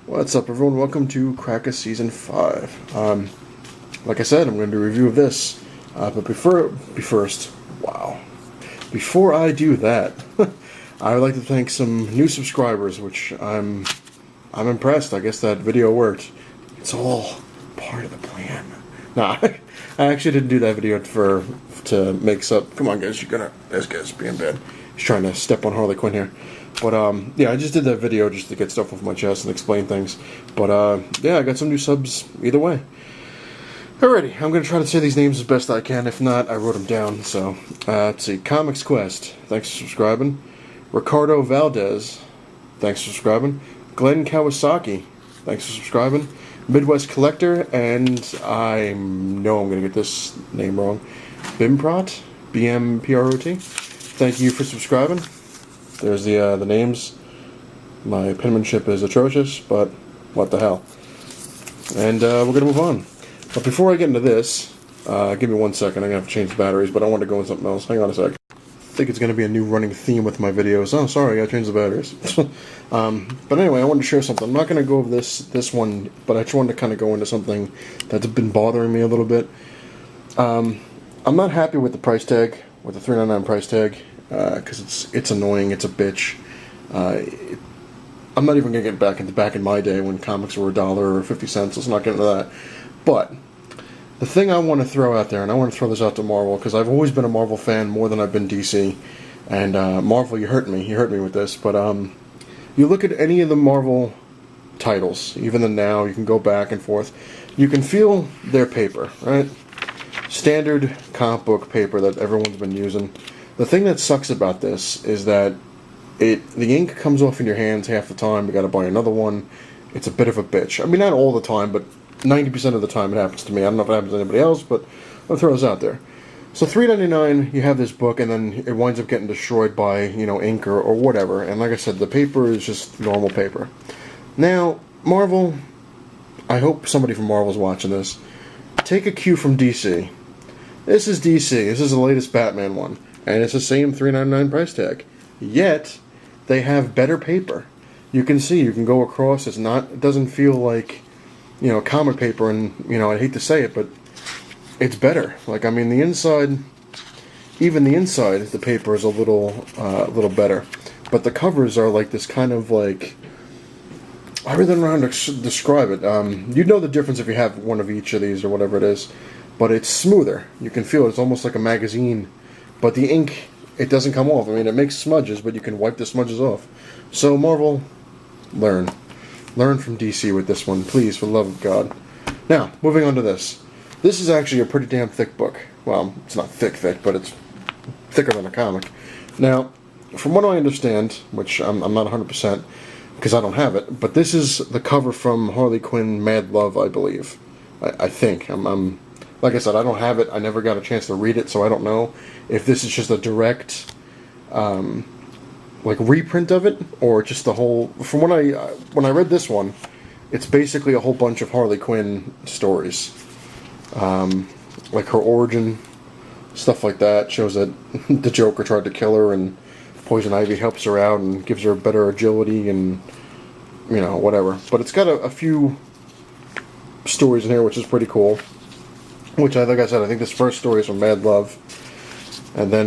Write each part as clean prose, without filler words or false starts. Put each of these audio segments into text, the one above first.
What's up, everyone? Welcome to Cracker Season 5. Like I said, I'm going to do a review of this. But before I do that, I would like to thank some new subscribers, which I'm impressed. I guess that video worked. It's all part of the plan. Nah, I actually didn't do that video to make up. Come on, guys, this guy's being bad. He's trying to step on Harley Quinn here. But, yeah, I just did that video just to get stuff off my chest and explain things. But, yeah, I got some new subs either way. Alrighty, I'm going to try to say these names as best I can. If not, I wrote them down. So, let's see. Comics Quest, thanks for subscribing. Ricardo Valdez, thanks for subscribing. Glenn Kawasaki, thanks for subscribing. Midwest Collector, and I know I'm going to get this name wrong. Bimprot, BMPROT, thank you for subscribing. There's the names. My penmanship is atrocious, but what the hell. And we're going to move on. But before I get into this, give me 1 second. I'm going to have to change the batteries, but I want to go into something else. Hang on a sec. I think it's going to be a new running theme with my videos. Oh, sorry, I got to change the batteries. But anyway, I wanted to share something. I'm not going to go over this one, but I just wanted to kind of go into something that's been bothering me a little bit. I'm not happy with the price tag, with the $3.99 price tag. Because it's annoying, it's a bitch. I'm not even going to get back in my day when comics were $1 or 50 cents. Let's not get into that. But the thing I want to throw out there, and I want to throw this out to Marvel, because I've always been a Marvel fan more than I've been DC. And Marvel, you hurt me with this. But you look at any of the Marvel titles, even the now, you can go back and forth. You can feel their paper, right? Standard comic book paper that everyone's been using. The thing that sucks about this is that the ink comes off in your hands half the time. You got to buy another one. It's a bit of a bitch. I mean, not all the time, but 90% of the time it happens to me. I don't know if it happens to anybody else, but I'll throw this out there. So $3.99, you have this book, and then it winds up getting destroyed by ink or whatever. And like I said, the paper is just normal paper. Now, Marvel, I hope somebody from Marvel's watching this. Take a cue from DC. This is DC. This is the latest Batman one. And it's the same $3.99 price tag. Yet, they have better paper. You can see, you can go across. It doesn't feel like, comic paper. And, I hate to say it, but it's better. Like, I mean, even the inside, the paper is a little better. But the covers are like this kind of like, I really don't know how to describe it. You'd know the difference if you have one of each of these or whatever it is. But it's smoother. You can feel it. It's almost like a magazine. But the ink, it doesn't come off. I mean, it makes smudges, but you can wipe the smudges off. So, Marvel, learn. Learn from DC with this one, please, for the love of God. Now, moving on to this. This is actually a pretty damn thick book. Well, it's not thick, but it's thicker than a comic. Now, from what I understand, which I'm not 100%, because I don't have it, but this is the cover from Harley Quinn Mad Love, I believe. I think. Like I said, I don't have it. I never got a chance to read it, so I don't know if this is just a direct, reprint of it, or just the whole. From when I read this one, it's basically a whole bunch of Harley Quinn stories, like her origin, stuff like that. Shows that the Joker tried to kill her, and Poison Ivy helps her out and gives her better agility, and whatever. But it's got a few stories in here, which is pretty cool. Which, like I said, I think this first story is from Mad Love. And then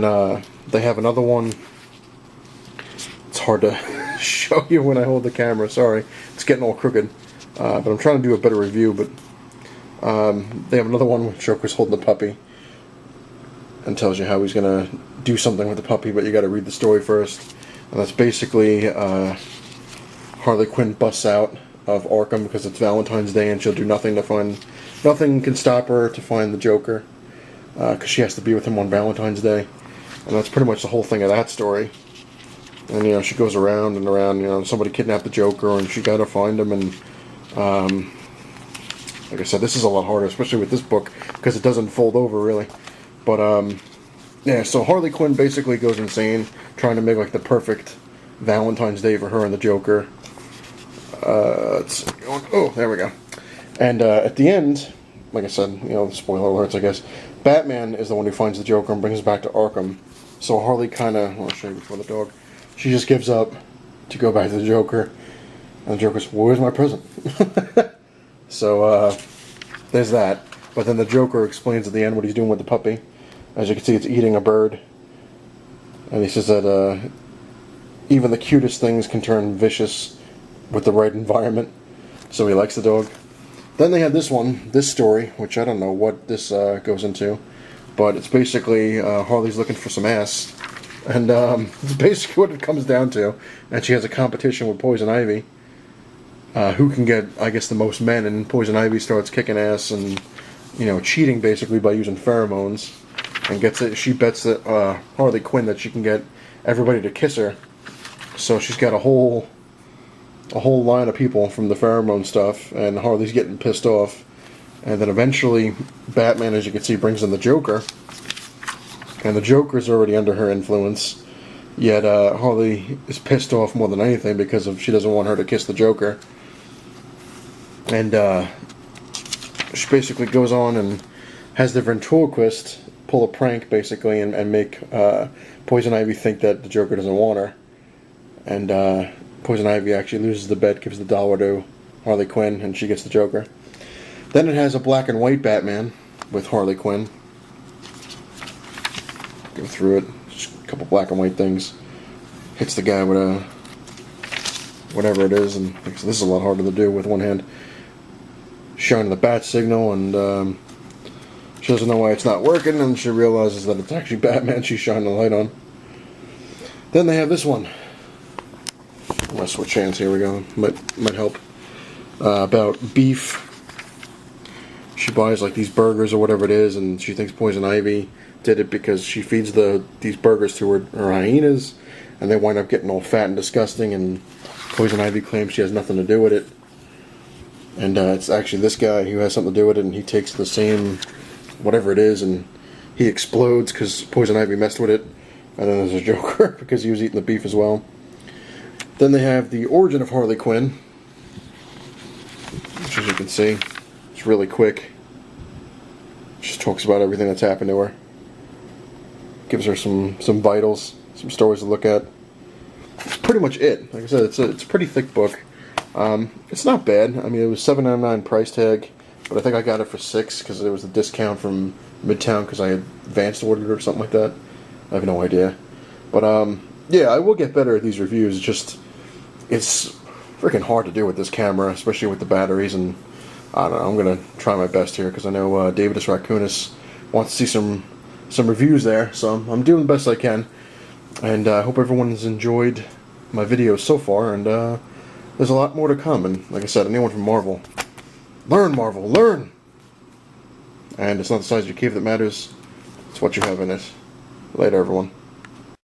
they have another one. It's hard to show you when I hold the camera. Sorry. It's getting all crooked. But I'm trying to do a better review. But they have another one where Joker's holding the puppy. And tells you how he's going to do something with the puppy. But you got to read the story first. And that's basically Harley Quinn busts out of Arkham because it's Valentine's Day and she'll do nothing to find... Nothing can stop her to find the Joker, because she has to be with him on Valentine's Day, and that's pretty much the whole thing of that story. And she goes around and around. Somebody kidnapped the Joker, and she got to find him. And like I said, this is a lot harder, especially with this book, because it doesn't fold over really. But yeah, so Harley Quinn basically goes insane, trying to make like the perfect Valentine's Day for her and the Joker. Let's see. Oh, there we go. And at the end, like I said, spoiler alerts, I guess, Batman is the one who finds the Joker and brings him back to Arkham. So Harley kind of, I'll show you before the dog, she just gives up to go back to the Joker. And the Joker's, where's my present? So, there's that. But then the Joker explains at the end what he's doing with the puppy. As you can see, it's eating a bird. And he says that even the cutest things can turn vicious with the right environment. So he likes the dog. Then they had this one, this story, which I don't know what this goes into. But it's basically Harley's looking for some ass. And it's basically what it comes down to. And she has a competition with Poison Ivy. Who can get, I guess, the most men. And Poison Ivy starts kicking ass and, you know, cheating basically by using pheromones. And gets it. She bets that Harley Quinn that she can get everybody to kiss her. So she's got a whole line of people from the pheromone stuff, and Harley's getting pissed off. And then eventually, Batman, as you can see, brings in the Joker, and the Joker's already under her influence. Yet Harley is pissed off more than anything because she doesn't want her to kiss the Joker. And she basically goes on and has the ventriloquist pull a prank, basically, and make Poison Ivy think that the Joker doesn't want her. And Poison Ivy actually loses the bet, gives the dollar to Harley Quinn, and she gets the Joker. Then it has a black and white Batman with Harley Quinn. Go through it. Just a couple black and white things. Hits the guy with a whatever it is, and this is a lot harder to do with one hand. Showing the bat signal, and she doesn't know why it's not working, and she realizes that it's actually Batman she's shining the light on. Then they have this one. I'm going to switch hands, here we go. Might help. About beef. She buys like these burgers or whatever it is, and she thinks Poison Ivy did it because she feeds these burgers to her hyenas, and they wind up getting all fat and disgusting, and Poison Ivy claims she has nothing to do with it. And it's actually this guy who has something to do with it, and he takes the same whatever it is, and he explodes because Poison Ivy messed with it. And then there's a Joker because he was eating the beef as well. Then they have the origin of Harley Quinn, which, as you can see, it's really quick. Just talks about everything that's happened to her. Gives her some vitals, some stories to look at. That's pretty much it. Like I said, it's a pretty thick book. It's not bad. I mean, it was $7.99 price tag, but I think I got it for $6 because there was a discount from Midtown because I had advanced ordered it or something like that. I have no idea. But yeah, I will get better at these reviews. It's freaking hard to do with this camera, especially with the batteries, and I don't know, I'm going to try my best here because I know Davidus Raccoonus wants to see some reviews there, so I'm doing the best I can, and I hope everyone has enjoyed my videos so far, and there's a lot more to come, and like I said, anyone from Marvel, Marvel, learn! And it's not the size of your cave that matters, it's what you have in it. Later, everyone.